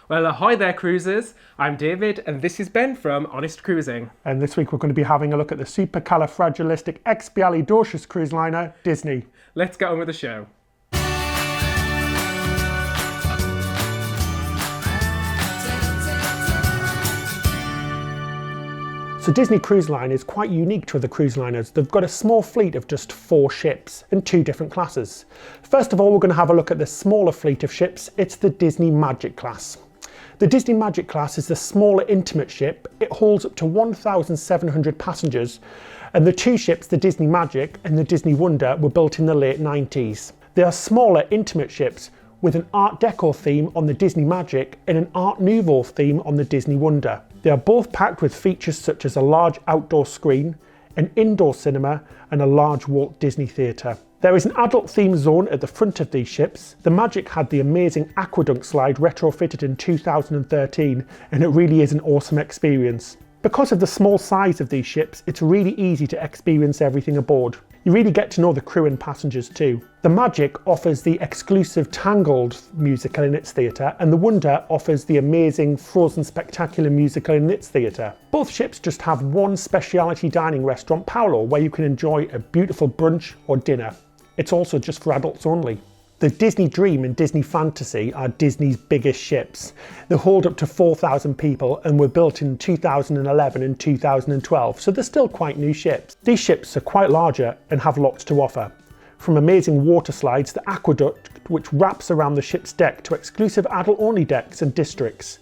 Well, ahoy there, cruisers. I'm David, and this is Ben from Honest Cruising. And this week we're going to be having a look at the supercalifragilisticexpialidocious cruise liner, Disney. Let's get on with the show. So Disney Cruise Line is quite unique to other cruise liners. They've got a small fleet of just 4 ships in 2 different classes. First of all, we're going to have a look at the smaller fleet of ships. It's the Disney Magic class. The Disney Magic class is the smaller intimate ship. It holds up to 1,700 passengers, and the 2 ships, the Disney Magic and the Disney Wonder, were built in the late 90s. They are smaller intimate ships with an Art Deco theme on the Disney Magic and an Art Nouveau theme on the Disney Wonder. They are both packed with features such as a large outdoor screen, an indoor cinema and a large Walt Disney Theatre. There is an adult theme zone at the front of these ships. The Magic had the amazing aqueduct slide retrofitted in 2013, and it really is an awesome experience. Because of the small size of these ships, it's really easy to experience everything aboard. You really get to know the crew and passengers too. The Magic offers the exclusive Tangled musical in its theatre, and the Wonder offers the amazing Frozen Spectacular musical in its theatre. Both ships just have one specialty dining restaurant, Paolo, where you can enjoy a beautiful brunch or dinner. It's also just for adults only. The Disney Dream and Disney Fantasy are Disney's biggest ships. They hold up to 4,000 people and were built in 2011 and 2012, so they're still quite new ships. These ships are quite larger and have lots to offer. From amazing water slides, the aqueduct which wraps around the ship's deck, to exclusive adult-only decks and districts.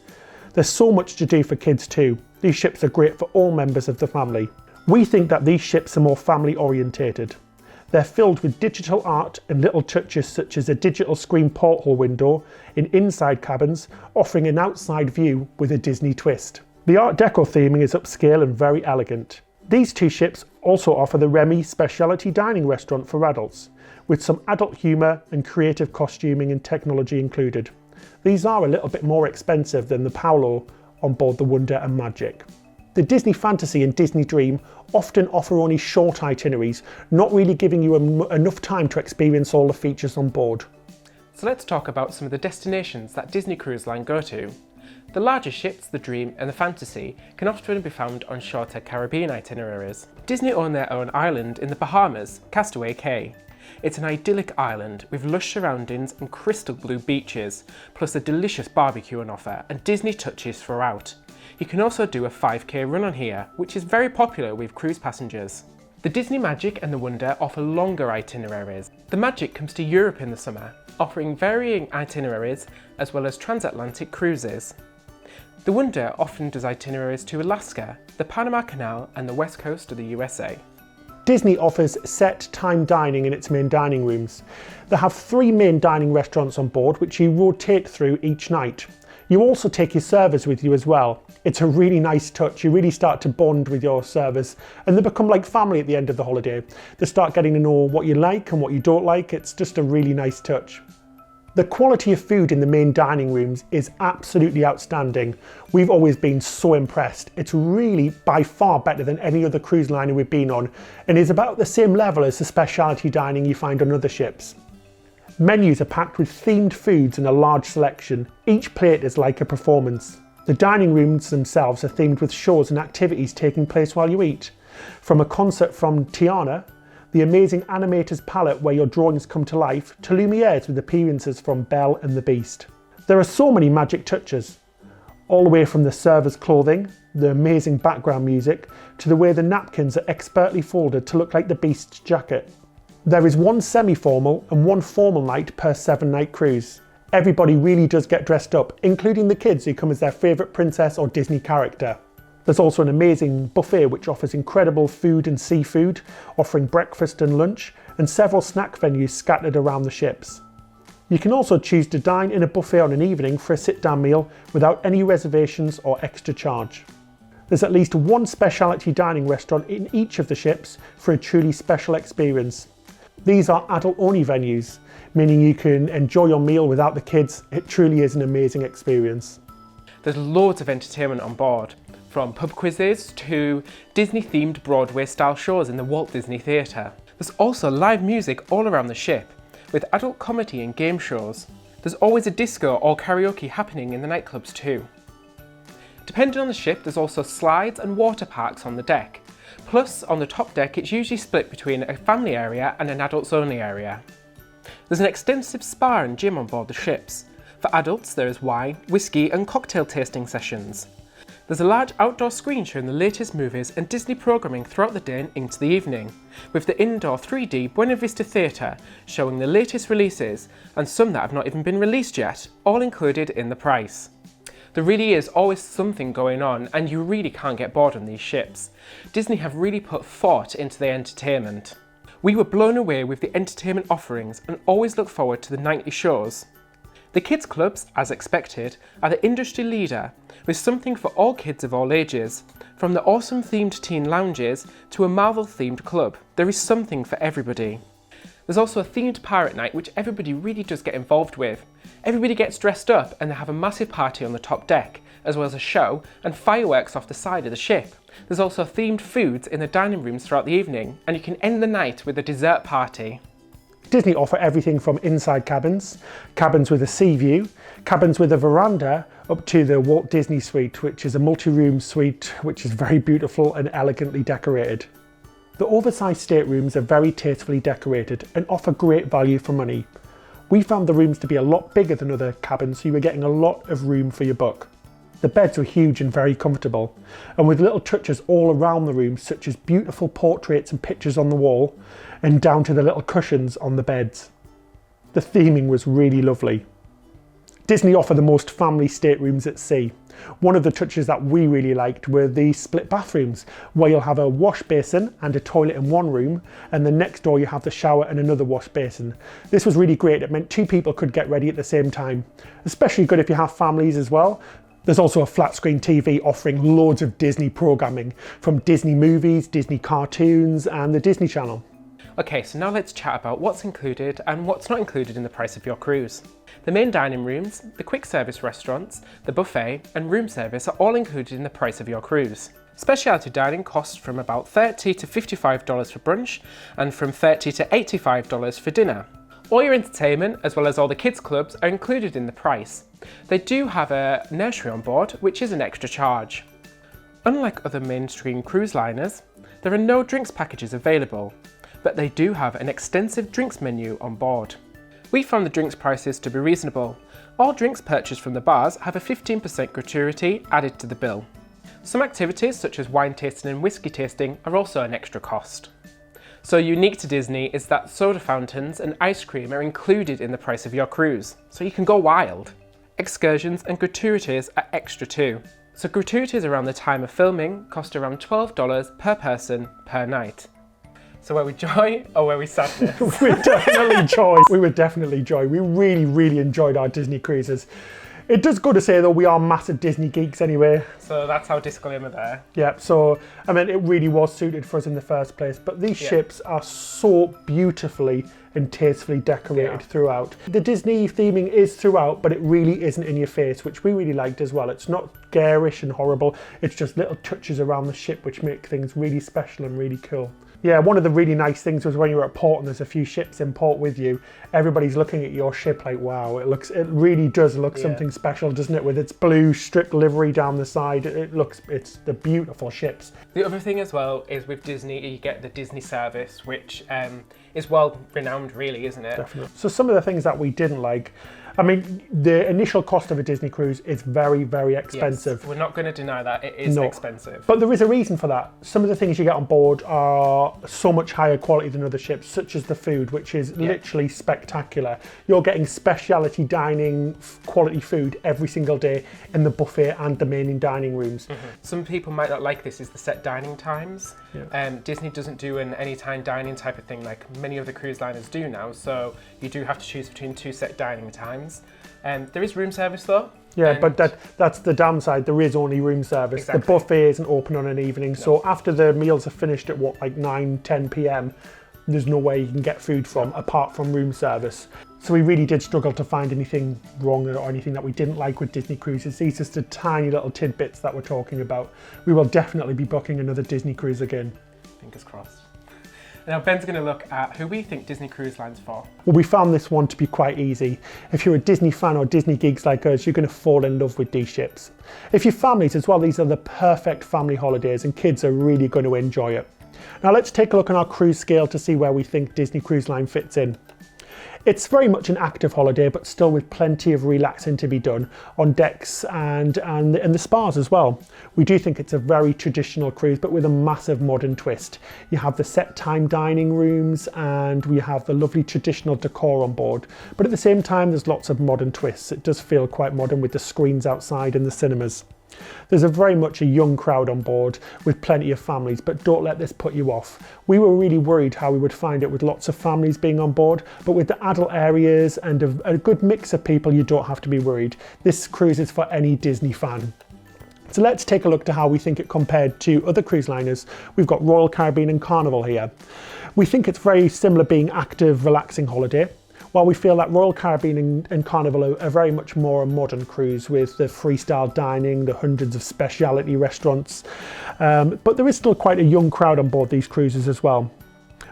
There's so much to do for kids too. These ships are great for all members of the family. We think that these ships are more family orientated. They're filled with digital art and little touches such as a digital screen porthole window in inside cabins, offering an outside view with a Disney twist. The Art Deco theming is upscale and very elegant. These 2 ships also offer the Remy specialty dining restaurant for adults, with some adult humour and creative costuming and technology included. These are a little bit more expensive than the Paolo on board the Wonder and Magic. The Disney Fantasy and Disney Dream often offer only short itineraries, not really giving you enough time to experience all the features on board. So let's talk about some of the destinations that Disney Cruise Line go to. The larger ships, the Dream and the Fantasy, can often be found on shorter Caribbean itineraries. Disney own their own island in the Bahamas, Castaway Cay. It's an idyllic island with lush surroundings and crystal blue beaches, plus a delicious barbecue on offer and Disney touches throughout. You can also do a 5k run on here, which is very popular with cruise passengers. The Disney Magic and the Wonder offer longer itineraries. The Magic comes to Europe in the summer, offering varying itineraries as well as transatlantic cruises. The Wonder often does itineraries to Alaska, the Panama Canal and the west coast of the USA. Disney offers set time dining in its main dining rooms. They have 3 main dining restaurants on board which you rotate through each night. You also take your servers with you as well. It's a really nice touch. You really start to bond with your servers and they become like family at the end of the holiday. They start getting to know what you like and what you don't like. It's just a really nice touch. The quality of food in the main dining rooms is absolutely outstanding. We've always been so impressed. It's really by far better than any other cruise liner we've been on and is about the same level as the specialty dining you find on other ships. Menus are packed with themed foods and a large selection. Each plate is like a performance. The dining rooms themselves are themed with shows and activities taking place while you eat. From a concert from Tiana, the amazing animator's palette where your drawings come to life, to Lumiere's with appearances from Belle and the Beast. There are so many magic touches, all the way from the server's clothing, the amazing background music, to the way the napkins are expertly folded to look like the Beast's jacket. There is 1 semi-formal and 1 formal night per 7-night cruise. Everybody really does get dressed up, including the kids who come as their favourite princess or Disney character. There's also an amazing buffet which offers incredible food and seafood, offering breakfast and lunch, and several snack venues scattered around the ships. You can also choose to dine in a buffet on an evening for a sit-down meal without any reservations or extra charge. There's at least 1 specialty dining restaurant in each of the ships for a truly special experience. These are adult-only venues, meaning you can enjoy your meal without the kids. It truly is an amazing experience. There's loads of entertainment on board, from pub quizzes to Disney-themed Broadway-style shows in the Walt Disney Theatre. There's also live music all around the ship, with adult comedy and game shows. There's always a disco or karaoke happening in the nightclubs too. Depending on the ship, there's also slides and water parks on the deck. Plus, on the top deck, it's usually split between a family area and an adults only area. There's an extensive spa and gym on board the ships. For adults, there is wine, whiskey and cocktail tasting sessions. There's a large outdoor screen showing the latest movies and Disney programming throughout the day and into the evening, with the indoor 3D Buena Vista Theatre showing the latest releases and some that have not even been released yet, all included in the price. There really is always something going on and you really can't get bored on these ships. Disney have really put thought into their entertainment. We were blown away with the entertainment offerings and always look forward to the nightly shows. The kids clubs, as expected, are the industry leader, with something for all kids of all ages. From the awesome themed teen lounges to a Marvel themed club, there is something for everybody. There's also a themed pirate night which everybody really does get involved with. Everybody gets dressed up and they have a massive party on the top deck, as well as a show and fireworks off the side of the ship. There's also themed foods in the dining rooms throughout the evening, and you can end the night with a dessert party. Disney offer everything from inside cabins, cabins with a sea view, cabins with a veranda, up to the Walt Disney Suite, which is a multi-room suite which is very beautiful and elegantly decorated. The oversized staterooms are very tastefully decorated and offer great value for money. We found the rooms to be a lot bigger than other cabins, so you were getting a lot of room for your buck. The beds were huge and very comfortable, and with little touches all around the room, such as beautiful portraits and pictures on the wall, and down to the little cushions on the beds. The theming was really lovely. Disney offer the most family staterooms at sea. One of the touches that we really liked were the split bathrooms, where you'll have a wash basin and a toilet in one room, and then next door you have the shower and another wash basin. This was really great. It meant two people could get ready at the same time, especially good if you have families as well. There's also a flat screen TV offering loads of Disney programming, from Disney movies, Disney cartoons and the Disney Channel. Okay, so now let's chat about what's included and what's not included in the price of your cruise. The main dining rooms, the quick service restaurants, the buffet and room service are all included in the price of your cruise. Specialty dining costs from about $30 to $55 for brunch and from $30 to $85 for dinner. All your entertainment, as well as all the kids clubs, are included in the price. They do have a nursery on board, which is an extra charge. Unlike other mainstream cruise liners, there are no drinks packages available, but they do have an extensive drinks menu on board. We found the drinks prices to be reasonable. All drinks purchased from the bars have a 15% gratuity added to the bill. Some activities such as wine tasting and whiskey tasting are also an extra cost. So unique to Disney is that soda fountains and ice cream are included in the price of your cruise, so you can go wild. Excursions and gratuities are extra too. So gratuities around the time of filming cost around $12 per person per night. So were we joy or were we sadness? We were definitely joy. We were definitely joy. We really enjoyed our Disney cruises. It does go to say though, we are massive Disney geeks anyway. So that's our disclaimer there. Yeah, so I mean, it really was suited for us in the first place, but these ships are so beautifully and tastefully decorated throughout. The Disney theming is throughout, but it really isn't in your face, which we really liked as well. It's not garish and horrible. It's just little touches around the ship which make things really special and really cool. Yeah, one of the really nice things was when you were at port and there's a few ships in port with you, everybody's looking at your ship like, wow, it really does look something special, doesn't it? With its blue strip livery down the side, it's the beautiful ships. The other thing as well is with Disney, you get the Disney service, which is well renowned really, isn't it? Definitely. So some of the things that we didn't like, I mean, the initial cost of a Disney cruise is very expensive. Yes, we're not going to deny that, it is expensive. But there is a reason for that. Some of the things you get on board are so much higher quality than other ships, such as the food, which is literally spectacular. You're getting specialty dining, quality food every single day in the buffet and the main dining rooms. Some people might not like this, is the set dining times. Disney doesn't do an anytime dining type of thing like many other cruise liners do now, so you do have to choose between two set dining times. There is room service though. Yeah, but that's the downside. There is only room service. Exactly. The buffet isn't open on an evening, so after the meals are finished at like 9-10 p.m, there's no way you can get food from apart from room service. So we really did struggle to find anything wrong or anything that we didn't like with Disney Cruises. These are just the tiny little tidbits that we're talking about. We will definitely be booking another Disney cruise again. Fingers crossed. Now Ben's going to look at who we think Disney Cruise Line's for. Well, we found this one to be quite easy. If you're a Disney fan or Disney geeks like us, you're going to fall in love with these ships. If you're families as well, these are the perfect family holidays and kids are really going to enjoy it. Now let's take a look on our cruise scale to see where we think Disney Cruise Line fits in. It's very much an active holiday, but still with plenty of relaxing to be done on decks and the spas as well. We do think it's a very traditional cruise, but with a massive modern twist. You have the set time dining rooms and we have the lovely traditional decor on board. But at the same time, there's lots of modern twists. It does feel quite modern with the screens outside and the cinemas. There's very much a young crowd on board with plenty of families, but don't let this put you off. We were really worried how we would find it with lots of families being on board, but with the adult areas and a good mix of people, you don't have to be worried. This cruise is for any Disney fan. So let's take a look to how we think it compared to other cruise liners. We've got Royal Caribbean and Carnival here. We think it's very similar, being active, relaxing holiday. While we feel that Royal Caribbean and Carnival are very much more a modern cruise with the freestyle dining, the hundreds of specialty restaurants, but there is still quite a young crowd on board these cruises as well.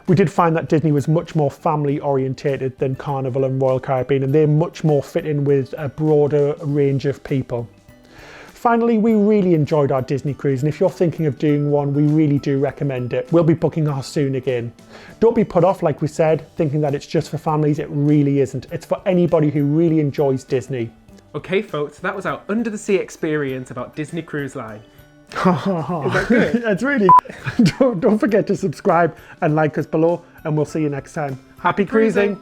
We did find that Disney was much more family orientated than Carnival and Royal Caribbean, and they're much more fit in with a broader range of people. Finally, we really enjoyed our Disney cruise, and if you're thinking of doing one, we really do recommend it. We'll be booking ours soon again. Don't be put off, like we said, thinking that it's just for families. It really isn't. It's for anybody who really enjoys Disney. Okay folks, that was our under the sea experience about Disney Cruise Line. Is that good? That's really don't forget to subscribe and like us below, and we'll see you next time. Happy cruising!